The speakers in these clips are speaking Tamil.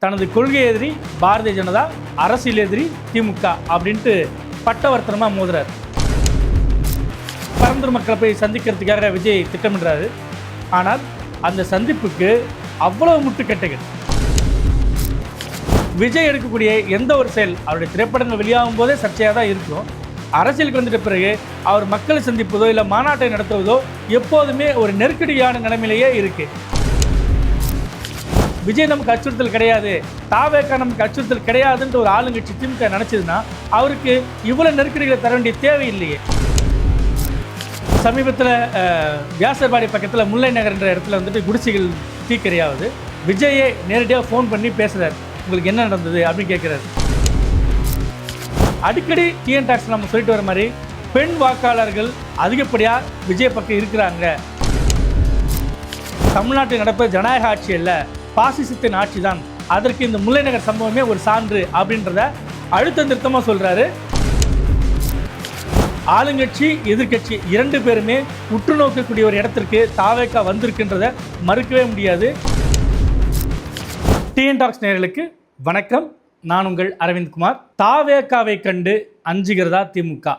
தனது கொள்கை எதிரி பாரதிய ஜனதா, அரசியல் எதிரி திமுக அப்படின்ட்டு பட்டவர்த்தனமாக மோதுறாரு. பரந்தூர் மக்களை போய் சந்திக்கிறதுக்காக விஜய் திட்டமிடுறாரு. ஆனால் அந்த சந்திப்புக்கு அவ்வளவு முட்டுக்கட்டைகள். விஜய் எடுக்கக்கூடிய எந்த ஒரு செயல் அவருடைய திரைப்படங்கள் வெளியாகும் போதே சர்ச்சையாக தான் இருக்கும். அரசியலுக்கு வந்துட்ட பிறகு அவர் மக்களை சந்திப்பதோ இல்லை மாநாட்டை நடத்துவதோ எப்போதுமே ஒரு நெருக்கடியான நிலைமையிலேயே இருக்குது. விஜய் நமக்கு அச்சுறுத்தல் கிடையாது, தாவேக்கா நமக்கு அச்சுறுத்தல் கிடையாதுன்ற ஒரு ஆளுங்கட்சி திமுக நினச்சதுன்னா அவருக்கு இவ்வளோ நெருக்கடிகளை தர வேண்டிய தேவையில்லையே. சமீபத்தில் வியாசர்பாடி பக்கத்தில் முல்லை நகர்ன்ற இடத்துல வந்துட்டு குடிசைகள் தீக்கிரையாவது. விஜயே நேரடியாக ஃபோன் பண்ணி பேசுகிறார், உங்களுக்கு என்ன நடந்தது அப்படின்னு கேட்குறாரு. அடிக்கடி டிஎன் டாக்ஸ் நம்ம சொல்லிட்டு வர மாதிரி பெண் வாக்காளர்கள் அதிகப்படியாக விஜய் பக்கம் இருக்கிறாங்க. தமிழ்நாட்டில் நடப்ப ஜனநாயக ஆட்சி இல்லை, பாசிசத்தின் ஆட்சி தான், அதற்கு இந்த முல்லை நகர் சம்பவமே ஒரு சான்று அப்படின்றத அழுத்த நிறுத்தமாக சொல்கிறாரு. ஆளுங்கட்சி எதிர்கட்சி இரண்டு பேருமே உற்று நோக்கக்கூடிய ஒரு இடத்திற்கு தாவேக்கா வந்திருக்கின்றதை மறுக்கவே முடியாது. டிஎன் டாக்ஸ் நேயர்களுக்கு வணக்கம், நான் உங்கள் அரவிந்த்குமார். தாவேக்காவை கண்டு அஞ்சுகிறதா திமுக,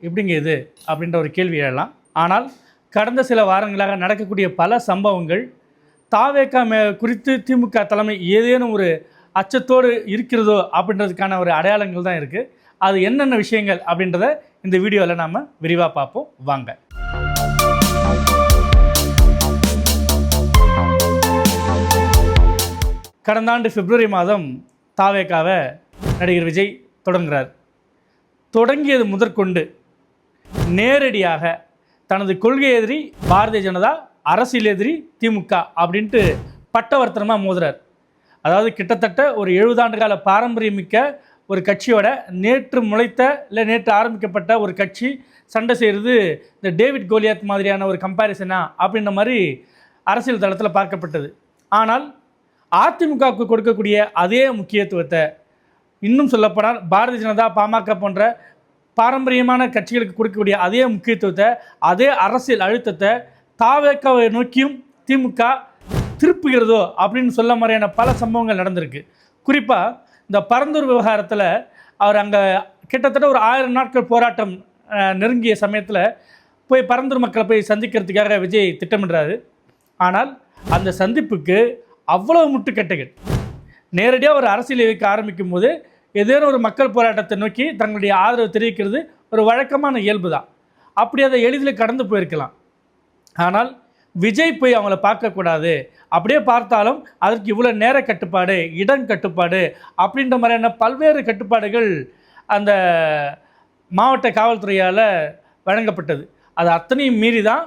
எப்படிங்க இது அப்படின்ற ஒரு கேள்வி எழலாம். ஆனால் கடந்த சில வாரங்களாக நடக்கக்கூடிய பல சம்பவங்கள் தாவேக்கா குறித்து திமுக தலைமை ஏதேனும் ஒரு அச்சத்தோடு இருக்கிறதோ அப்படின்றதுக்கான ஒரு அடையாளங்கள் தான் இருக்குது. அது என்னென்ன விஷயங்கள் அப்படின்றத இந்த வீடியோவில் நாம் விரிவாக பார்ப்போம், வாங்க. கடந்த ஆண்டு பிப்ரவரி மாதம் தாவேக்காவை நடிகர் விஜய் தொடங்குகிறார். தொடங்கியது முதற்கொண்டு நேரடியாக தனது கொள்கை எதிரி பாரதிய ஜனதா, அரசியல் எதிரி திமுக அப்படின்ட்டு பட்டவர்த்தனமாக மோதுறார். அதாவது கிட்டத்தட்ட ஒரு 70 ஆண்டு கால பாரம்பரியமிக்க ஒரு கட்சியோட நேற்று முளைத்த இல்லை நேற்று ஆரம்பிக்கப்பட்ட ஒரு கட்சி சண்டை செய்கிறது இந்த டேவிட் கோலியாத் மாதிரியான ஒரு கம்பேரிசனா அப்படின்ற மாதிரி அரசியல் தளத்தில் பார்க்கப்பட்டது. ஆனால் அதிமுகவுக்கு கொடுக்கக்கூடிய அதே முக்கியத்துவத்தை, இன்னும் சொல்லப்போனால் பாரதிய ஜனதா, பாமக போன்ற பாரம்பரியமான கட்சிகளுக்கு கொடுக்கக்கூடிய அதே முக்கியத்துவத்தை, அதே அரசியல் அழுத்தத்தை தாவேக்காவை நோக்கியும் திமுக திருப்புகிறதோ அப்படின்னு சொல்ல மாதிரியான பல சம்பவங்கள் நடந்திருக்கு. குறிப்பாக இந்த பரந்தூர் விவகாரத்தில் அவர் அங்கே கிட்டத்தட்ட ஒரு 1000 நாட்கள் போராட்டம் நெருங்கிய சமயத்தில் போய் பரந்தூர் மக்களை போய் சந்திக்கிறதுக்காக விஜய் திட்டமிடுறாரு. ஆனால் அந்த சந்திப்புக்கு அவ்வளவு முட்டுக்கட்டைகள். நேரடியாக ஒரு அரசியல் இயக்க ஆரம்பிக்கும் போது ஏதேனும் ஒரு மக்கள் போராட்டத்தை நோக்கி தங்களுடைய ஆதரவு தெரிவிக்கிறது ஒரு வழக்கமான இயல்பு தான். அப்படி அதை எளிதில் கடந்து போயிருக்கலாம். ஆனால் விஜய் போய் அவங்கள பார்க்கக்கூடாது, அப்படியே பார்த்தாலும் அதற்கு இவ்வளோ நேர கட்டுப்பாடு, இடம் கட்டுப்பாடு அப்படின்ற மாதிரியான பல்வேறு கட்டுப்பாடுகள் அந்த மாவட்ட காவல்துறையால் வழங்கப்பட்டது. அது அத்தனையும் மீறி தான்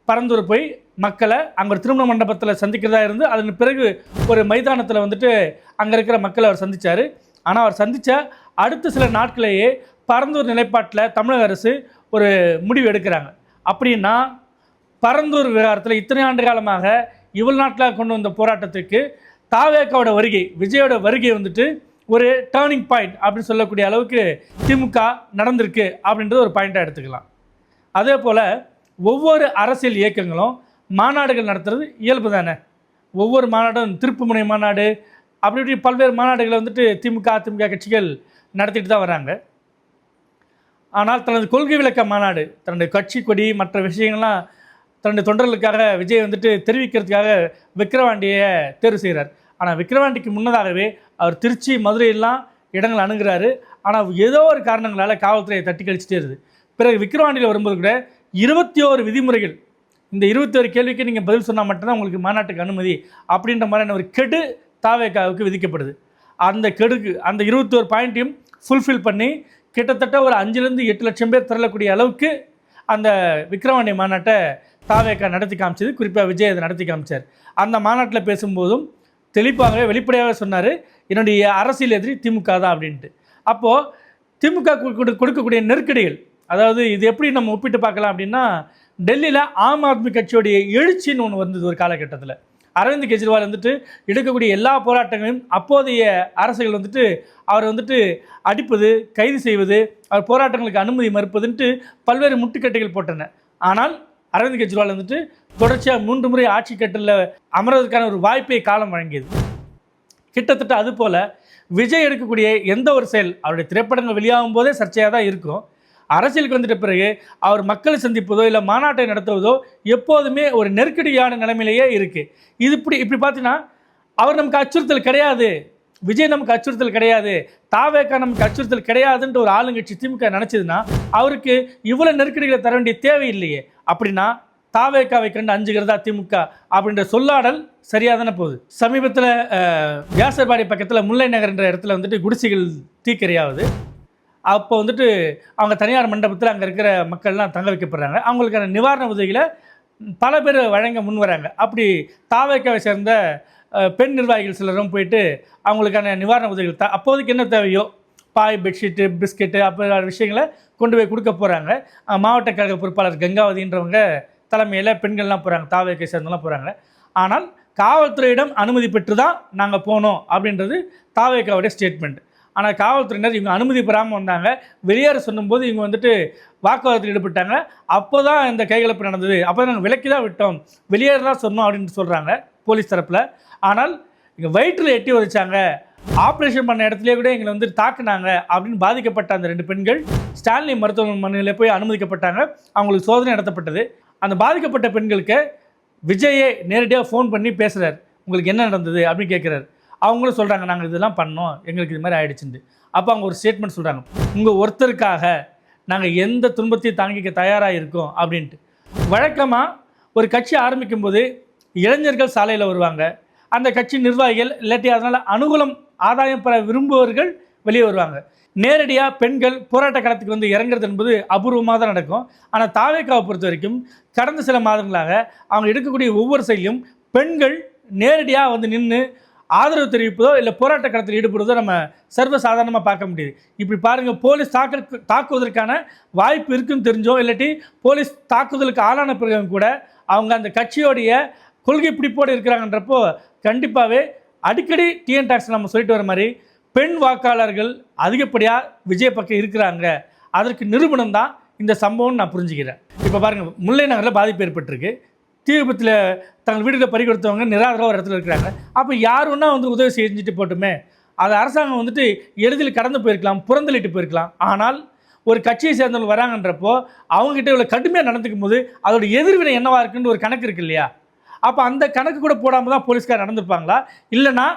பரந்தூர் போய் மக்களை அங்கே ஒரு திருமண மண்டபத்தில் சந்திக்கிறதா இருந்து அதன் பிறகு ஒரு மைதானத்தில் வந்துட்டு அங்கே இருக்கிற மக்களை அவர் சந்தித்தார். ஆனால் அவர் சந்தித்த அடுத்த சில நாட்களையே பரந்தூர் நிலைப்பாட்டில் தமிழக அரசு ஒரு முடிவு எடுக்கிறாங்க. அப்படின்னா பரந்தூர் விவகாரத்தில் இத்தனை ஆண்டு காலமாக இவ்வளவு நாட்களாக கொண்டு வந்த போராட்டத்துக்கு தாவேக்காவோட வருகை, விஜயோட வருகை வந்துட்டு ஒரு டேர்னிங் பாயிண்ட் அப்படின்னு சொல்லக்கூடிய அளவுக்கு திமுக நடந்திருக்கு அப்படின்றது ஒரு பாயிண்ட்டாக எடுத்துக்கலாம். அதே போல் ஒவ்வொரு அரசியல் இயக்கங்களும் மாநாடுகள் நடத்துறது இயல்பு தானே. ஒவ்வொரு மாநாடும் திருப்புமுனை மாநாடு அப்படி இப்படி பல்வேறு மாநாடுகளை வந்துட்டு திமுக அதிமுக கட்சிகள் நடத்திட்டு தான் வராங்க. ஆனால் தனது கொள்கை விளக்க மாநாடு, தன்னுடைய கட்சி கொடி மற்ற விஷயங்கள்லாம் தன்னுடைய தொண்டர்களுக்காக விஜய் வந்துட்டு தெரிவிக்கிறதுக்காக விக்கிரவாண்டியை தேர்வு செய்கிறார். ஆனால் விக்கிரவாண்டிக்கு முன்னதாகவே அவர் திருச்சி, மதுரையெல்லாம் இடங்கள் அணுகிறாரு. ஆனால் ஏதோ ஒரு காரணங்களால் காவல்துறையை தட்டி கழிச்சிட்டே இருக்குது. பிறகு விக்கிரவாண்டியில் வரும்போது கூட 21 விதிமுறைகள், இந்த 21 கேள்விக்கு நீங்கள் பதில் சொன்னால் மட்டும்தான் உங்களுக்கு மாநாட்டுக்கு அனுமதி அப்படின்ற மாதிரியான ஒரு கெடு தாவேக்காவுக்கு விதிக்கப்படுது. அந்த கெடுக்கு அந்த 21 பாயிண்ட்டையும் ஃபுல்ஃபில் பண்ணி கிட்டத்தட்ட ஒரு 5-8 லட்சம் பேர் திரளக்கூடிய அளவுக்கு அந்த விக்கிரவாண்டி மாநாட்டை தாவேக்கா நடத்தி காமிச்சது. குறிப்பாக விஜய் அதை நடத்தி காமிச்சார். அந்த மாநாட்டில் பேசும்போதும் தெளிப்பாகவே வெளிப்படையாக சொன்னார், என்னுடைய அரசியல் எதிரி திமுக தான் அப்படின்ட்டு. அப்போது திமுக கொடுக்கக்கூடிய நெருக்கடிகள், அதாவது இது எப்படி நம்ம ஒப்பிட்டு பார்க்கலாம் அப்படின்னா, டெல்லியில் ஆம் ஆத்மி கட்சியோடைய எழுச்சின்னு ஒன்று வந்தது ஒரு காலகட்டத்தில். அரவிந்த் கெஜ்ரிவால் வந்துட்டு எடுக்கக்கூடிய எல்லா போராட்டங்களையும் அப்போதைய அரசுகள் வந்துட்டு அவர் வந்துட்டு அடிப்பது, கைது செய்வது, அவர் போராட்டங்களுக்கு அனுமதி மறுப்பதுன்ட்டு பல்வேறு முட்டுக்கட்டைகள் போட்டன. ஆனால் அரவிந்த் கெஜ்ரிவால் வந்துட்டு தொடர்ச்சியாக 3 முறை ஆட்சி கட்டில் அமர்வதற்கான ஒரு வாய்ப்பை காலம் வழங்கியது. கிட்டத்தட்ட அது போல் விஜய் எடுக்கக்கூடிய எந்த ஒரு செயல் அவருடைய திரைப்படங்கள் வெளியாகும் போதே சர்ச்சையாக தான் இருக்கும். அரசியலுக்கு வந்துட்ட பிறகு அவர் மக்களை சந்திப்பதோ இல்லை மாநாட்டை நடத்துவதோ எப்போதுமே ஒரு நெருக்கடியான நிலைமையிலேயே இருக்குது. இது இப்படி பார்த்தீங்கன்னா அவர் நமக்கு அச்சுறுத்தல் கிடையாது, விஜய் நமக்கு அச்சுறுத்தல் கிடையாது, தாவேகா நமக்கு அச்சுறுத்தல் கிடையாதுன்ற ஒரு ஆளுங்கட்சி திமுக நினச்சதுன்னா அவருக்கு இவ்வளோ நெருக்கடிகளை தர வேண்டிய தேவையில்லையே. அப்படின்னா தாவேகாவை கண்டு அஞ்சுகிறதா திமுக அப்படின்ற சொல்லாடல் சரியாக தானே போகுது. சமீபத்தில் வியாசர்பாடி பக்கத்தில் முல்லை நகர்ன்ற இடத்துல வந்துட்டு குடிசைகள் தீக்கிரையாகுது. அப்போ வந்துட்டு அவங்க தனியார் மண்டபத்தில் அங்கே இருக்கிற மக்கள்லாம் தங்க வைக்கப்படுறாங்க. அவங்களுக்கான நிவாரண உதவிகளை பல பேர் வழங்க முன் வராங்க. அப்படி தாவேகாவை சேர்ந்த பெண் நிர்வாகிகள் சிலரும் போயிட்டு அவங்களுக்கான நிவாரண உதவிகள் அப்போதைக்கு என்ன தேவையோ பாய், பெட்ஷீட்டு, பிஸ்கெட்டு அப்போ விஷயங்களை கொண்டு போய் கொடுக்க போகிறாங்க. மாவட்ட கழக பொறுப்பாளர் கங்காவதின்றவங்க தலைமையில் பெண்கள்லாம் போகிறாங்க, தாவேகை சேர்ந்தெல்லாம் போகிறாங்க. ஆனால் காவல்துறையிடம் அனுமதி பெற்று தான் நாங்கள் போனோம் அப்படின்றது தாவேகாவுடைய ஸ்டேட்மெண்ட். ஆனால் காவல்துறையினர் இவங்க அனுமதி பெறாமல் வந்தாங்க. வெளியேற சொல்லும்போது இவங்க வந்துட்டு வாக்குவாதத்தில் ஈடுபட்டாங்க. அப்போ தான் இந்த கைகலப்பு நடந்தது, அப்போ தான் நாங்கள் விலக்கி தான் விட்டோம், வெளியேற தான் சொன்னோம் அப்படின்னு சொல்கிறாங்க போலீஸ் தரப்பில். ஆனால் இங்கே வயிற்றில் எட்டி வச்சாங்க, ஆப்ரேஷன் பண்ண இடத்துலேயே கூட எங்களை வந்து தாக்குனாங்க அப்படின்னு பாதிக்கப்பட்ட அந்த 2 பெண்கள் ஸ்டான்லி மருத்துவமனையில் போய் அனுமதிக்கப்பட்டாங்க. அவங்களுக்கு சோதனை நடத்தப்பட்டது. அந்த பாதிக்கப்பட்ட பெண்களுக்கு விஜயே நேரடியாக ஃபோன் பண்ணி பேசுகிறார், உங்களுக்கு என்ன நடந்தது அப்படின்னு கேட்குறாரு. அவங்களும் சொல்கிறாங்க, நாங்கள் இதெல்லாம் பண்ணோம், எங்களுக்கு இது மாதிரி ஆகிடுச்சுட்டு. அப்போ அவங்க ஒரு ஸ்டேட்மெண்ட் சொல்கிறாங்க, உங்கள் ஒருத்தருக்காக நாங்கள் எந்த துன்பத்தையும் தாங்கிக்க தயாராக இருக்கோம் அப்படின்ட்டு. வழக்கமாக ஒரு கட்சி ஆரம்பிக்கும் போது இளைஞர்கள் சாலையில் வருவாங்க, அந்த கட்சி நிர்வாகிகள் இல்லாட்டி அதனால் அனுகூலம் ஆதாயம் பெற விரும்புவர்கள் வெளியே வருவாங்க. நேரடியாக பெண்கள் போராட்ட களத்துக்கு வந்து இறங்குறது என்பது அபூர்வமாக தான் நடக்கும். ஆனால் தாவேகாவை பொறுத்த வரைக்கும் கடந்த சில மாதங்களாக அவங்க எடுக்கக்கூடிய ஒவ்வொரு செயலையும் பெண்கள் நேரடியாக வந்து நின்று ஆதரவு தெரிவிப்பதோ இல்லை போராட்ட களத்தில் ஈடுபடுவதோ நம்ம சர்வசாதாரணமாக பார்க்க முடியுது. இப்படி பாருங்கள், போலீஸ் தாக்குவதற்கான வாய்ப்பு இருக்குன்னு தெரிஞ்சோ இல்லாட்டி போலீஸ் தாக்குதலுக்கு ஆளான பிறகு கூட அவங்க அந்த கட்சியோடைய கொள்கை பிடிப்போடு இருக்கிறாங்கன்றப்போ கண்டிப்பாகவே அடிக்கடி டிஎன் டாக்ஸ் நம்ம சொல்லிட்டு வர மாதிரி பெண் வாக்காளர்கள் அதிகப்படியாக விஜய் பக்கம் இருக்கிறாங்க. அதற்கு நிரூபணம் தான் இந்த சம்பவம்னு நான் புரிஞ்சுக்கிறேன். இப்போ பாருங்கள், முல்லை நகரில் பாதிப்பு ஏற்பட்டிருக்கு. தீ விபத்தில் தங்கள் வீடுகளை பறி கொடுத்தவங்க நிராதரவாக ஒரு இடத்துல இருக்கிறாங்க. அப்போ யார் ஒன்றா வந்து உதவி செஞ்சுட்டு போட்டுமே, அது அரசாங்கம் வந்துட்டு எளிதில் கடந்து போயிருக்கலாம், புறந்தள்ளிட்டு போயிருக்கலாம். ஆனால் ஒரு கட்சியை சேர்ந்தவங்க வராங்கன்றப்போ அவங்ககிட்ட இவ்வளோ கடுமையாக நடந்துக்கும் போது அதோட எதிர்வினை என்னவா இருக்குன்னு ஒரு கணக்கு இருக்கு இல்லையா? அப்போ அந்த கணக்கு கூட போடாமல் தான் போலீஸ்கார் நடந்துருப்பாங்களா? இல்லைனா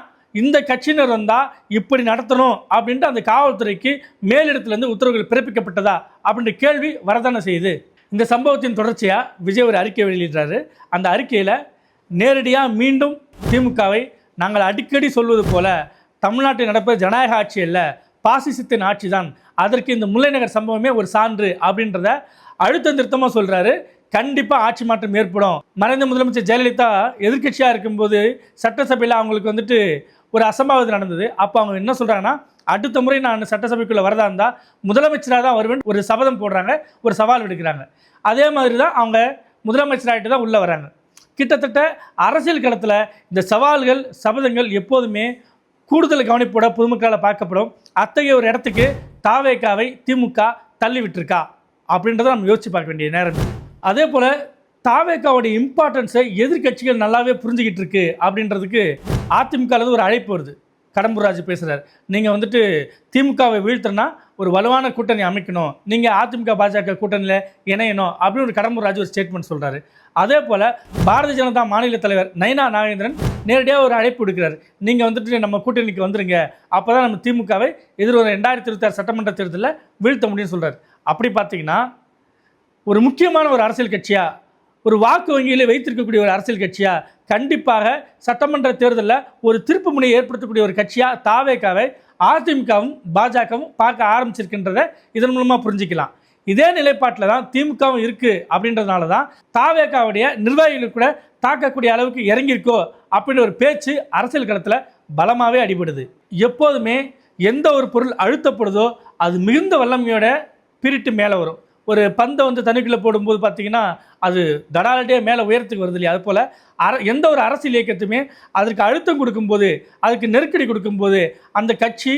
இந்த கட்சியினர் வந்தால் இப்படி நடத்தணும் அப்படின்ட்டு அந்த காவல்துறைக்கு மேலிடத்துலேருந்து உத்தரவுகள் பிறப்பிக்கப்பட்டதா அப்படின்ற கேள்வி வரதானே செய்யுது. இந்த சம்பவத்தின் தொடர்ச்சியாக விஜய் ஒரு அறிக்கை வெளியிடுறாரு. அந்த அறிக்கையில் நேரடியாக மீண்டும் திமுகவை நாங்கள் அடிக்கடி சொல்வது போல தமிழ்நாட்டில் நடப்பது ஜனநாயக ஆட்சி அல்ல, பாசிசத்தின் ஆட்சி தான், அதற்கு இந்த முல்லைநகர் சம்பவமே ஒரு சான்று அப்படின்றத அழுத்தம் திருத்தமாக சொல்கிறாரு. கண்டிப்பாக ஆட்சி மாற்றம் ஏற்படும். மறைந்த முதலமைச்சர் ஜெயலலிதா எதிர்க்கட்சியாக இருக்கும்போது சட்டசபையில் அவங்களுக்கு வந்துட்டு ஒரு அசம்பாவிதம் நடந்தது. அப்போ அவங்க என்ன சொல்கிறாங்கன்னா, அடுத்த முறை நான் சட்டசபைக்குள்ளே வரதா இருந்தால் முதலமைச்சராக தான் வருவேன் ஒரு சபதம் போடுறாங்க, ஒரு சவால் விடுக்கிறாங்க. அதே மாதிரி தான் அவங்க முதலமைச்சராகிட்டு தான் உள்ளே வராங்க. கிட்டத்தட்ட அரசியல் களத்தில் இந்த சவால்கள், சபதங்கள் எப்போதுமே கூடுதல் கவனிப்போட பொதுமக்களால் பார்க்கப்படும். அத்தகைய ஒரு இடத்துக்கு தாவேகாவை திமுக தள்ளி விட்டுருக்கா அப்படின்றத நம்ம யோசித்து பார்க்க வேண்டிய நேரம். அதே போல் தாவேகாவுடைய இம்பார்ட்டன்ஸை எதிர்கட்சிகள் நல்லாவே புரிஞ்சுக்கிட்டு இருக்கு அப்படின்றதுக்கு அதிமுகலேருந்து ஒரு அழைப்பு வருது. கடம்பூர் ராஜு பேசுகிறார், நீங்கள் வந்துட்டு திமுகவை வீழ்த்தினா ஒரு வலுவான கூட்டணி அமைக்கணும், நீங்கள் அதிமுக பாஜக கூட்டணியில் இணையணும் அப்படின்னு ஒரு கடம்பூர் ராஜு ஒரு ஸ்டேட்மெண்ட் சொல்கிறாரு. அதே போல் பாரதிய ஜனதா மாநில தலைவர் நயினா நாகேந்திரன் நேரடியாக ஒரு அழைப்பு விடுக்கிறார், நீங்கள் வந்துட்டு நம்ம கூட்டணிக்கு வந்துடுங்க, அப்போ தான் நம்ம திமுகவை எதிர்வரும் 2026 சட்டமன்ற தேர்தலில் வீழ்த்த முடியும்னு சொல்கிறார். அப்படி பார்த்தீங்கன்னா ஒரு முக்கியமான ஒரு அரசியல் கட்சியாக, ஒரு வாக்கு வங்கியிலே வைத்திருக்கக்கூடிய ஒரு அரசியல் கட்சியாக, கண்டிப்பாக சட்டமன்ற தேர்தலில் ஒரு திருப்பு முனையை ஏற்படுத்தக்கூடிய ஒரு கட்சியாக தாவேகாவை அதிமுகவும் பாஜகவும் பார்க்க ஆரம்பிச்சிருக்கின்றதை இதன் மூலமாக புரிஞ்சிக்கலாம். இதே நிலைப்பாட்டில் தான் திமுகவும் இருக்குது அப்படின்றதுனால தான் தாவேகாவுடைய நிர்வாகிகள் கூட தாக்கக்கூடிய அளவுக்கு இறங்கியிருக்கோ அப்படின்னு ஒரு பேச்சு அரசியல் களத்தில் பலமாகவே அடிபடுது. எப்போதுமே எந்த ஒரு பொருள் அழுத்தப்படுதோ அது மிகுந்த வல்லமையோட பிரிட்டு மேலே வரும். ஒரு பந்தை வந்து தண்ணிக்குள்ளே போடும்போது பார்த்திங்கன்னா அது தடாலடியாக மேலே உயரத்துக்கு வருது இல்லையா? அதுபோல் எந்த ஒரு அரசியல் இயக்கத்துமே அதற்கு அழுத்தம் கொடுக்கும்போது, அதுக்கு நெருக்கடி கொடுக்கும்போது அந்த கட்சி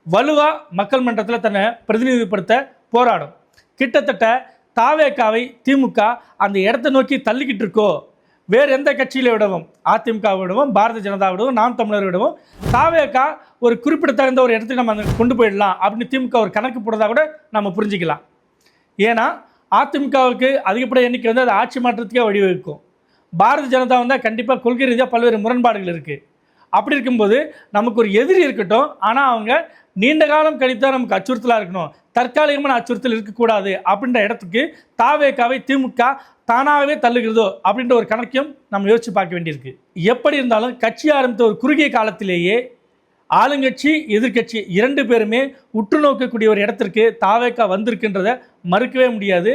வலுவாக மக்கள் மன்றத்தில் தன்னை பிரதிநிதிப்படுத்த போராடும். கிட்டத்தட்ட தாவேகாவை திமுக அந்த இடத்தை நோக்கி தள்ளிக்கிட்டு இருக்கோ, வேறு எந்த கட்சியில் விடவும் அதிமுகவிடவும் பாரதிய ஜனதாவிடவும் நாம் தமிழர்விடவும் தாவேகா ஒரு குறிப்பிடத்தகுந்த ஒரு இடத்துக்கு நம்ம கொண்டு போயிடலாம் அப்படின்னு திமுக ஒரு கணக்கு போடுறதா கூட நம்ம புரிஞ்சுக்கலாம். ஏன்னா அதிமுகவுக்கு அதிகப்படிய எண்ணிக்கை வந்து அது ஆட்சி மாற்றத்துக்கே வழிவகுக்கும். பாரதிய ஜனதா வந்தால் கண்டிப்பாக கொள்கை ரீதியாக பல்வேறு முரண்பாடுகள் இருக்குது. அப்படி இருக்கும்போது நமக்கு ஒரு எதிரி இருக்கட்டும், ஆனால் அவங்க நீண்ட காலம் கழித்தா நமக்கு அச்சுறுத்தலாக இருக்கணும், தற்காலிகமான அச்சுறுத்தல் இருக்கக்கூடாது அப்படின்ற இடத்துக்கு தாவேகாவை திமுக தானாகவே தள்ளுகிறதோ அப்படின்ற ஒரு கணக்கையும் நம்ம யோசித்து பார்க்க வேண்டியிருக்கு. எப்படி இருந்தாலும் கட்சி ஆரம்பித்த ஒரு குறுகிய காலத்திலேயே ஆளுங்கட்சி எதிர்கட்சி 2 பேருமே உற்று நோக்கக்கூடிய ஒரு இடத்திற்கு தாவேகா வந்திருக்கின்றதை மறுக்கவே முடியாது.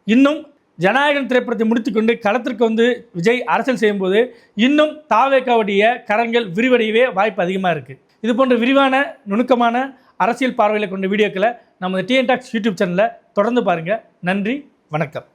இன்னும் ஜனநாயகன் திரைப்படத்தை முடித்துக்கொண்டு களத்திற்கு வந்து விஜய் அரசியல் செய்யும்போது இன்னும் தாவேகாவுடைய கரங்கள் விரிவடையவே வாய்ப்பு அதிகமாக இருக்குது. இது போன்ற விரிவான நுணுக்கமான அரசியல் பார்வையில் கொண்ட வீடியோக்களை நம்ம டிஎன் டாக்ஸ் யூடியூப் சேனலில் தொடர்ந்து பாருங்கள். நன்றி, வணக்கம்.